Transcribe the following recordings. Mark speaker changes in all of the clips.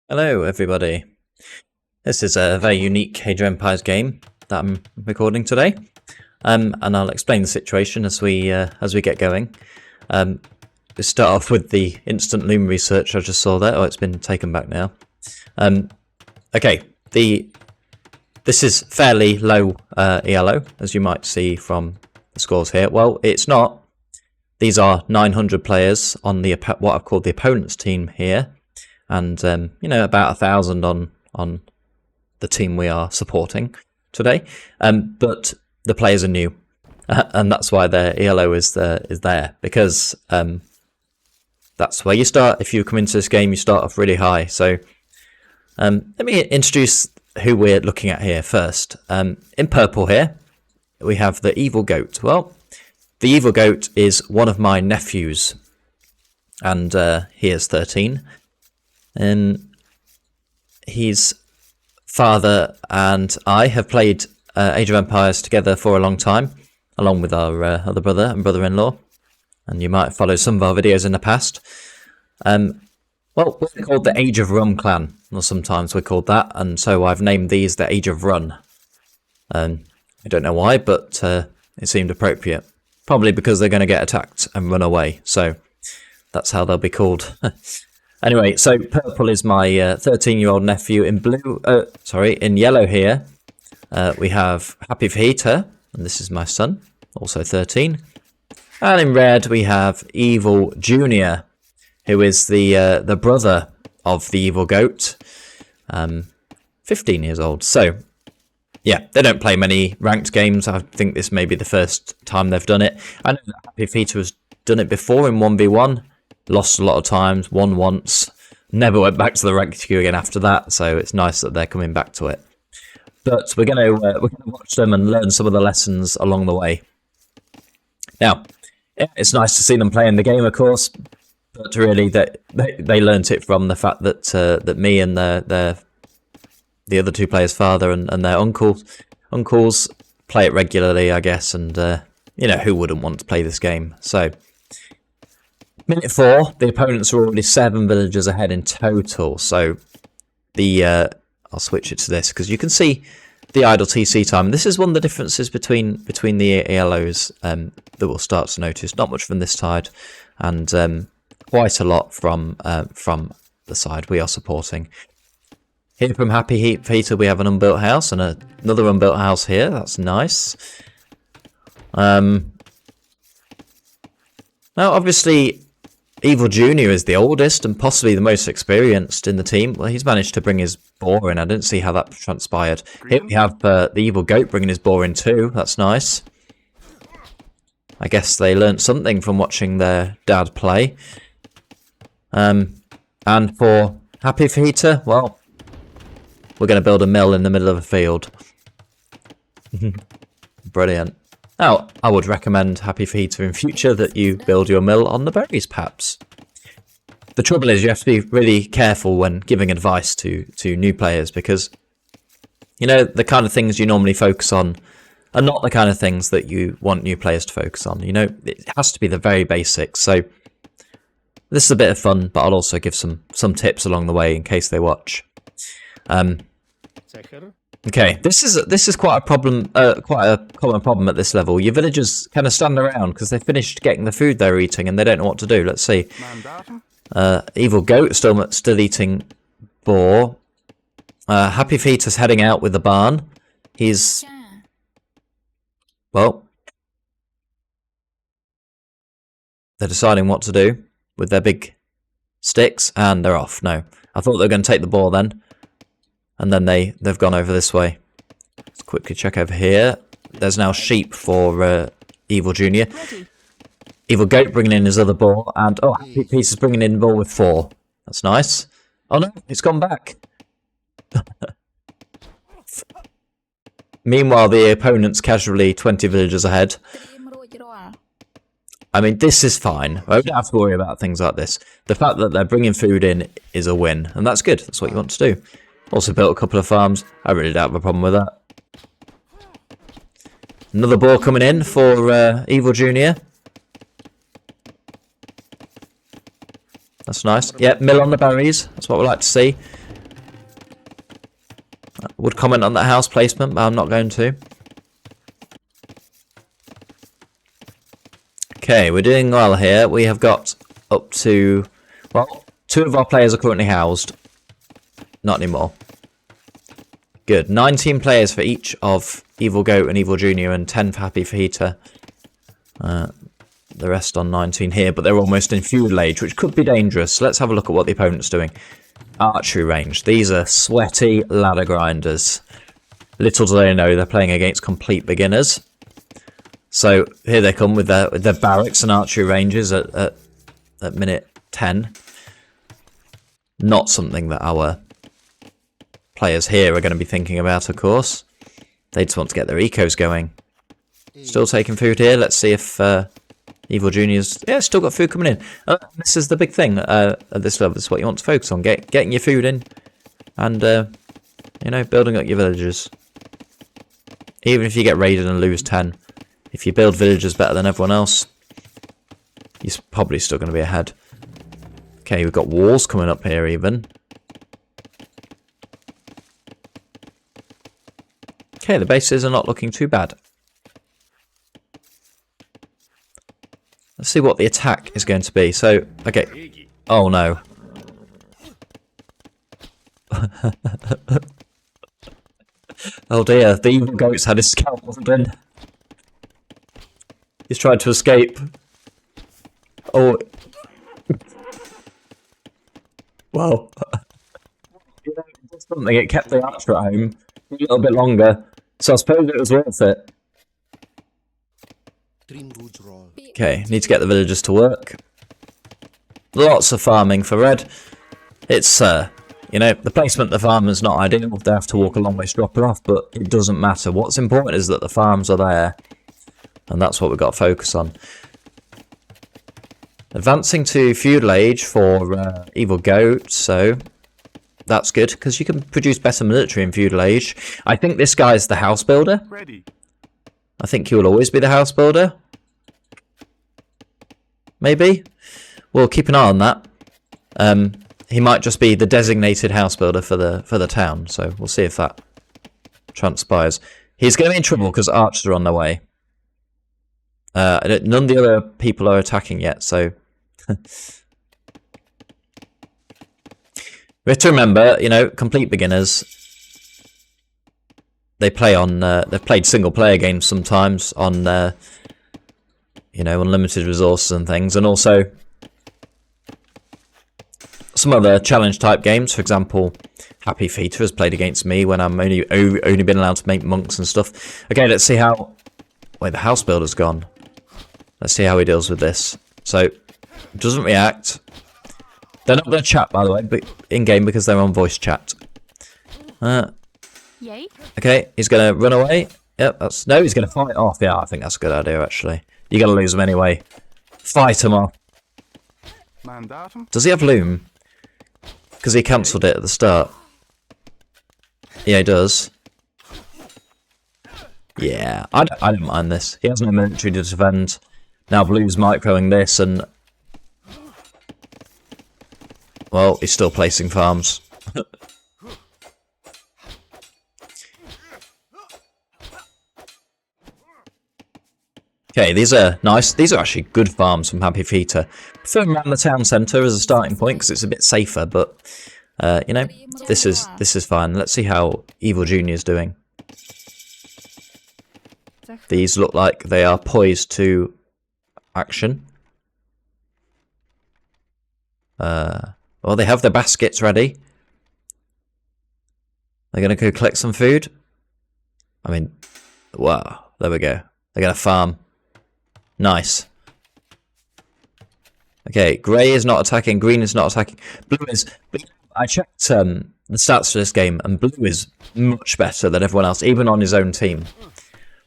Speaker 1: Hello everybody. This is a very unique Age of Empires game that I'm recording today, and I'll explain the situation as we get going. We start off with the instant loom research I just saw there. Oh, it's been taken back now. Okay, this is fairly low ELO, as you might see from the scores here. Well, it's not. These are 900 players on the what I've called the opponent's team here. And about 1,000 on the team we are supporting today. But the players are new, and that's why their ELO is there because that's where you start. If you come into this game, you start off really high. So let me introduce who we're looking at here first. In purple here, we have the Evil Goat. Well, the Evil Goat is one of my nephews, and he is 13. And his father and I have played Age of Empires together for a long time, along with our other brother and brother-in-law. And you might follow some of our videos in the past. Well, we're called the Age of Rum clan, or sometimes we're called that, and so I've named these the Age of Run. I don't know why, but it seemed appropriate. Probably because they're going to get attacked and run away, so that's how they'll be called. Anyway, so purple is my 13-year-old nephew. In yellow here, we have Happy Fajita, and this is my son, also 13. And in red, we have Evil Junior, who is the brother of the Evil Goat, 15 years old. So, yeah, they don't play many ranked games. I think this may be the first time they've done it. I know that Happy Fajita has done it before in 1v1. Lost a lot of times, won once, never went back to the ranked queue again after that, so it's nice that they're coming back to it. But we're going to watch them and learn some of the lessons along the way. Now, yeah, it's nice to see them playing the game, of course, but really they learnt it from the fact that that me and the other two players' father and their uncles play it regularly, I guess, and who wouldn't want to play this game? So. Minute 4, the opponents are already 7 villagers ahead in total, so I'll switch it to this, because you can see the idle TC time. This is one of the differences between the ELOs that we'll start to notice. Not much from this side, and quite a lot from the side we are supporting. Here from Happy Fajita we have an unbuilt house, and another unbuilt house here. That's nice. Now, obviously, Evil Junior is the oldest and possibly the most experienced in the team. Well, he's managed to bring his boar in. I didn't see how that transpired. Here we have the Evil Goat bringing his boar in too. That's nice. I guess they learnt something from watching their dad play. And for Happy Fajita, well, we're going to build a mill in the middle of a field. Brilliant. Now, I would recommend Happy Fajita in future that you build your mill on the berries, perhaps. The trouble is you have to be really careful when giving advice to new players because, the kind of things you normally focus on are not the kind of things that you want new players to focus on. It has to be the very basics. So this is a bit of fun, but I'll also give some tips along the way in case they watch. Okay, this is quite a problem, quite a common problem at this level. Your villagers kind of stand around because they finished getting the food they're eating and they don't know what to do. Let's see. Evil Goat still eating boar. Happy Fajita's heading out with the barn. Well, they're deciding what to do with their big sticks and they're off. No, I thought they were going to take the boar then. And then they've gone over this way. Let's quickly check over here. There's now sheep for Evil Junior. Evil Goat bringing in his other boar. And, Happy Piece is bringing in boar with 4. That's nice. Oh no, it's gone back. Meanwhile, the opponent's casually 20 villagers ahead. I mean, this is fine. I don't have to worry about things like this. The fact that they're bringing food in is a win. And that's good. That's what you want to do. Also built a couple of farms. I really don't have a problem with that. Another boar coming in for Evil Junior. That's nice. Yeah, mill on the berries. That's what we like to see. would comment on that house placement, but I'm not going to. Okay, we're doing well here. We have got up to... Well, 2 of our players are currently housed. Not anymore. Good. 19 players for each of Evil Goat and Evil Junior, and 10 for Happy Fajita. The rest on 19 here, but they're almost in feudal age, which could be dangerous. So let's have a look at what the opponent's doing. Archery range. These are sweaty ladder grinders. Little do they know they're playing against complete beginners. So here they come with their barracks and archery ranges at minute 10. Not something that our players here are going to be thinking about, of course. They just want to get their ecos going. Still taking food here. Let's see if Evil Junior's... Yeah, still got food coming in. This is the big thing at this level. This is what you want to focus on. Getting your food in and, you know, building up your villagers. Even if you get raided and lose 10. If you build villagers better than everyone else, you're probably still going to be ahead. Okay, we've got walls coming up here even. Okay, the bases are not looking too bad. Let's see what the attack is going to be. So, okay. Oh no. Oh dear, the evil goat's had his scalp in. He's tried to escape. Oh. Well. You know, it did something. It kept the archer at home a little bit longer. So I suppose it was worth it. Okay, need to get the villagers to work. Lots of farming for red. It's, you know, the placement of the farm is not ideal. They have to walk a long way to drop it off, but it doesn't matter. What's important is that the farms are there. And that's what we've got to focus on. Advancing to feudal age for Evil Goat, so that's good, because you can produce better military in feudal age. I think this guy's the house builder.
Speaker 2: Ready.
Speaker 1: I think he will always be the house builder. Maybe. We'll keep an eye on that. He might just be the designated house builder for the town, so we'll see if that transpires. He's going to be in trouble because archers are on their way. None of the other people are attacking yet, so... We have to remember, you know, complete beginners. They play on... they've played single-player games sometimes on, you know, unlimited resources and things, and also some other challenge-type games. For example, Happy Fajita has played against me when I'm only been allowed to make monks and stuff. Okay, let's see how... Wait, the house builder's gone. Let's see how he deals with this. So, doesn't react. They're not going to chat, by the way, but in-game because they're on voice chat. Okay, he's going to run away. Yep, that's... No, he's going to fight off. Yeah, I think that's a good idea, actually. You're going to lose him anyway. Fight him off. Does he have loom? Because he cancelled it at the start. Yeah, he does. Yeah, I don't mind this. He has no military to defend. Now Blue's microing this and... Well, he's still placing farms. Okay, these are nice. These are actually good farms from Happy Fajita. Prefer them around the town centre as a starting point because it's a bit safer, but... you know, this is fine. Let's see how Evil Junior's doing. These look like they are poised to action. Well, they have their baskets ready. They're going to go collect some food. I mean, wow, there we go. They're going to farm. Nice. Okay, grey is not attacking, green is not attacking. Blue is... I checked the stats for this game, and Blue is much better than everyone else, even on his own team.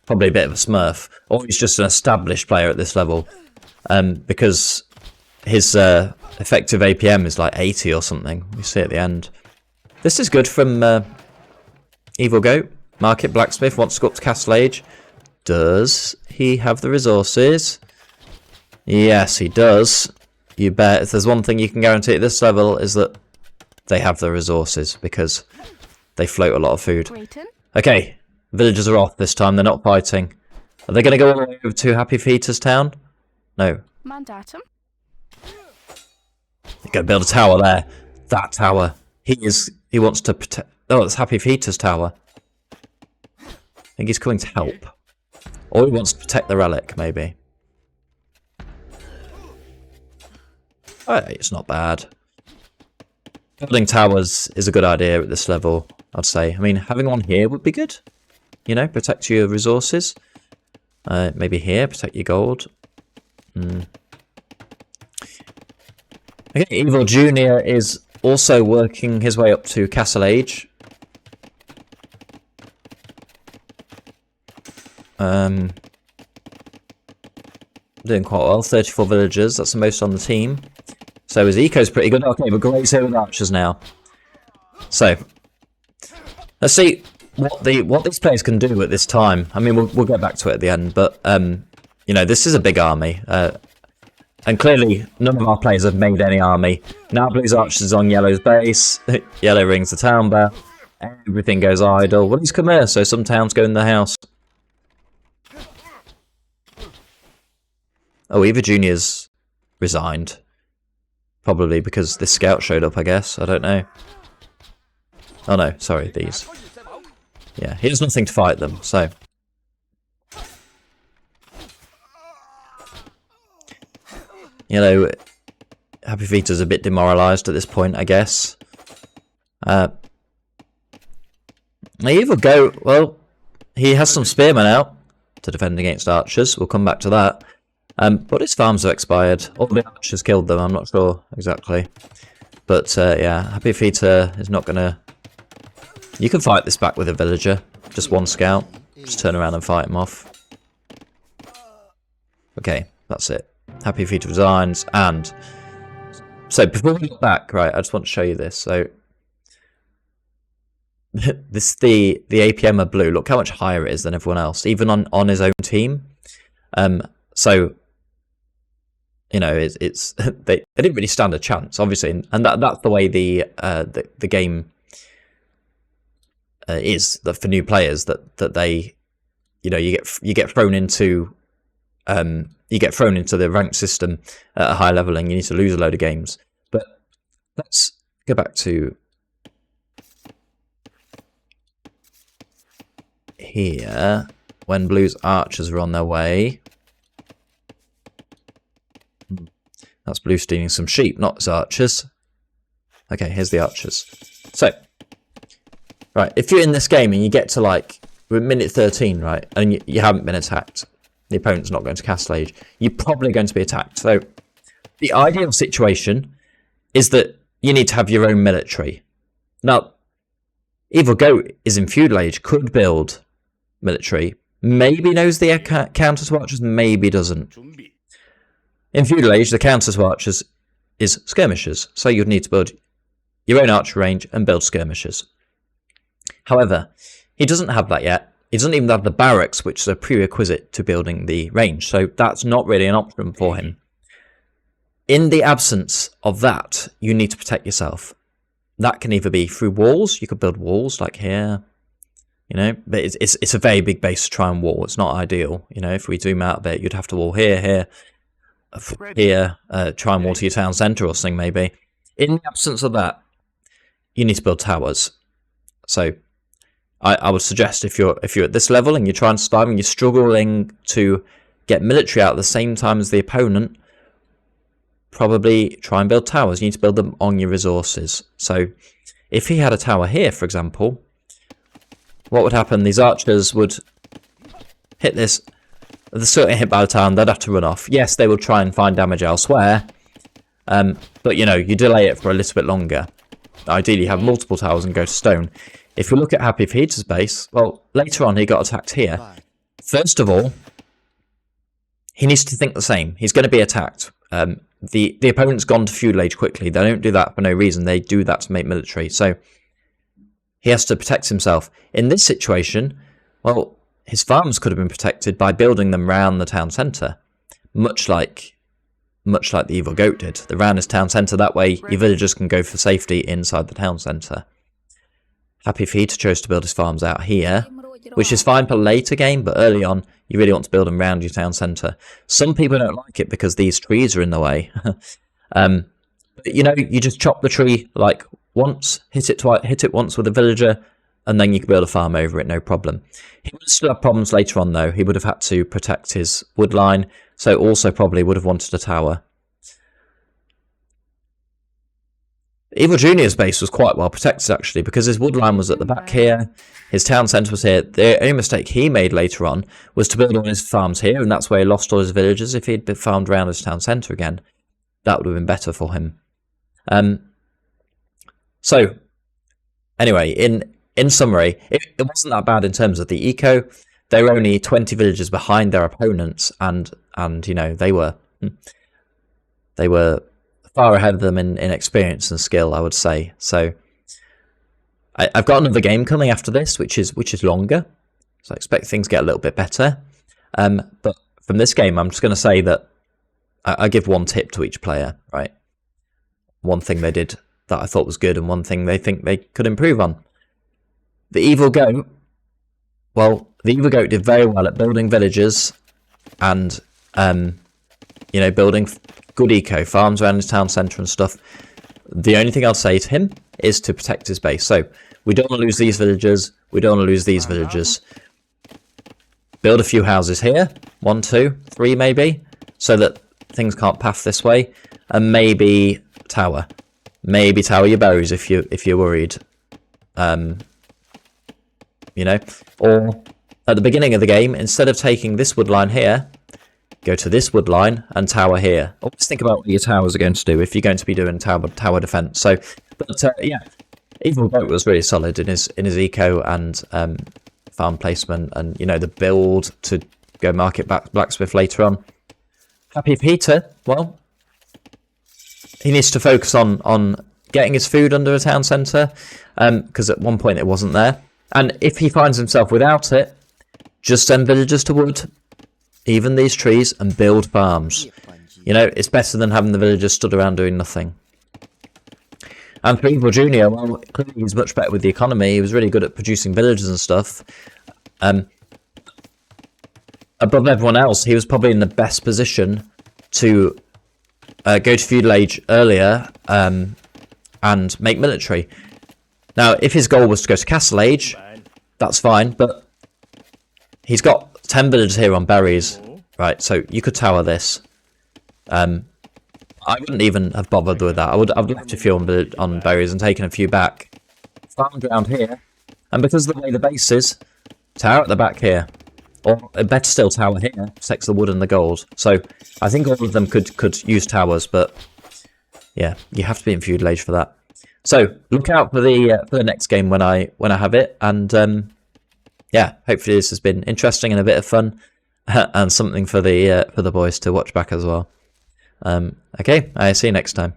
Speaker 1: Probably a bit of a smurf, or he's just an established player at this level, because his effective APM is like 80 or something. We see at the end. This is good from Evil Goat. Market Blacksmith wants to go up to Castle Age. Does he have the resources? Yes, he does. You bet. If there's one thing you can guarantee at this level is that they have the resources, because they float a lot of food.
Speaker 2: Drayton?
Speaker 1: Okay, villagers are off this time. They're not fighting. Are they going to go all the way over to Happy Feet's town? No.
Speaker 2: Mandatum?
Speaker 1: They're going to build a tower there. That tower. He wants to protect... Oh, it's Happy Feet's tower. I think he's coming to help. Or he wants to protect the relic, maybe. Alright, it's not bad. Building towers is a good idea at this level, I'd say. I mean, having one here would be good. You know, protect your resources. Maybe here, protect your gold. Okay, Evil Jr. is also working his way up to Castle Age. Doing quite well, 34 villagers, that's the most on the team. So his eco's pretty good. Okay, but Grey's here with archers now. So, let's see what these players can do at this time. I mean, we'll get back to it at the end, but you know, this is a big army, and clearly none of our players have made any army. Now Blue's archers on Yellow's base. Yellow rings the town bell. Everything goes idle. Well, he's come here, so some towns go in the house. Oh, Eva Junior's resigned. Probably because this scout showed up, I guess. I don't know. Oh no, sorry, these. Yeah, he has nothing to fight them, so... You know, Happy Feet is a bit demoralised at this point, I guess. They either go... Well, he has some spearmen out to defend against archers. We'll come back to that. But his farms are expired. All the archers killed them, I'm not sure exactly. But yeah, Happy Feet is not going to... You can fight this back with a villager. Just one scout. Just turn around and fight him off. Okay, that's it. Happy Feet resigns, and... So, before we get back, right, I just want to show you this. So, this the APM of Blue. Look how much higher it is than everyone else, even on his own team. So... You know, it's they didn't really stand a chance, obviously, and that's the way the game is that for new players that they, you know, you get thrown into the rank system at a high level, and you need to lose a load of games. But let's go back to here when Blue's archers are on their way. That's Blue stealing some sheep, not his archers. Okay, here's the archers. So, right, if you're in this game and you get to like, we're at minute 13, right, and you haven't been attacked, the opponent's not going to Castle Age, you're probably going to be attacked. So, the ideal situation is that you need to have your own military. Now, Evil Goat is in Feudal Age, could build military, maybe knows the counter to archers, maybe doesn't. In Feudal Age, the counter to archers is skirmishers, so you'd need to build your own archer range and build skirmishers. However, he doesn't have that yet. He doesn't even have the barracks, which is a prerequisite to building the range, so that's not really an option for him. In the absence of that, you need to protect yourself. That can either be through walls. You could build walls like here, you know, but it's a very big base to try and wall. It's not ideal, you know. If we zoom out a bit, you'd have to wall here, try and wall to your town centre or something maybe. In the absence of that, you need to build towers. So I would suggest if you're at this level and you're trying to survive and you're struggling to get military out at the same time as the opponent, probably try and build towers. You need to build them on your resources. So if he had a tower here, for example, what would happen? These archers would hit this. They're certainly hit by the town, they'd have to run off. Yes, they will try and find damage elsewhere, but you know, you delay it for a little bit longer. Ideally, you have multiple towers and go to stone. If we look at Happy Feet's base, well, later on he got attacked here. First of all, he needs to think the same. He's going to be attacked. The opponent's gone to Feudal Age quickly. They don't do that for no reason. They do that to make military. So he has to protect himself. In this situation, well, his farms could have been protected by building them round the town centre, much like the Evil Goat did. Around his town centre, that way your villagers can go for safety inside the town centre. Happy Feet chose to build his farms out here, which is fine for later game, but early on, you really want to build them around your town centre. Some people don't like it because these trees are in the way. But, you know, you just chop the tree like once, hit it once with a villager, and then you can build a farm over it, no problem. He would still have problems later on, though. He would have had to protect his wood line, so also probably would have wanted a tower. Evil Junior's base was quite well protected, actually, because his wood line was at the back here, his town centre was here. The only mistake he made later on was to build all his farms here, and that's where he lost all his villagers. If he'd been farmed around his town centre again, that would have been better for him. So, anyway, in summary, it wasn't that bad in terms of the eco. They were only 20 villages behind their opponents, and you know, they were far ahead of them in experience and skill, I would say. So I've got another game coming after this, which is longer, so I expect things get a little bit better. But from this game, I'm just going to say that I give one tip to each player, right? One thing they did that I thought was good, and one thing they think they could improve on. The Evil Goat, well, the Evil Goat did very well at building villages and, you know, building good eco farms around his town centre and stuff. The only thing I'll say to him is to protect his base. So we don't want to lose these villagers. We don't want to lose these villagers. Build a few houses here, 1, 2, 3 maybe, so that things can't path this way, and maybe tower. Maybe tower your berries if you're worried. You know, or at the beginning of the game, instead of taking this wood line here, go to this wood line and tower here. Always think about what your towers are going to do if you're going to be doing tower defense. So, but yeah, Evil Goat was really solid in his eco and farm placement, and you know, the build to go market blacksmith later on. Happy Peter, well, he needs to focus on getting his food under a town centre, because at one point it wasn't there. And if he finds himself without it, just send villagers to wood, even these trees, and build farms. You know, it's better than having the villagers stood around doing nothing. And for Evil Junior, well, clearly he's much better with the economy. He was really good at producing villagers and stuff. Above everyone else, he was probably in the best position to go to feudal age earlier and make military. Now, if his goal was to go to castle age, that's fine, but he's got 10 villagers here on berries, right? So you could tower this. I wouldn't even have bothered with that. I would have left a few on berries and taken a few back. Farmed around here, and because of the way the base is, tower at the back here. Or better still, tower here, protects the wood and the gold. So I think all of them could use towers, but yeah, you have to be in feudal age for that. So look out for the next game when I have it, and yeah, hopefully this has been interesting and a bit of fun, and something for the boys to watch back as well. Okay, I see you next time.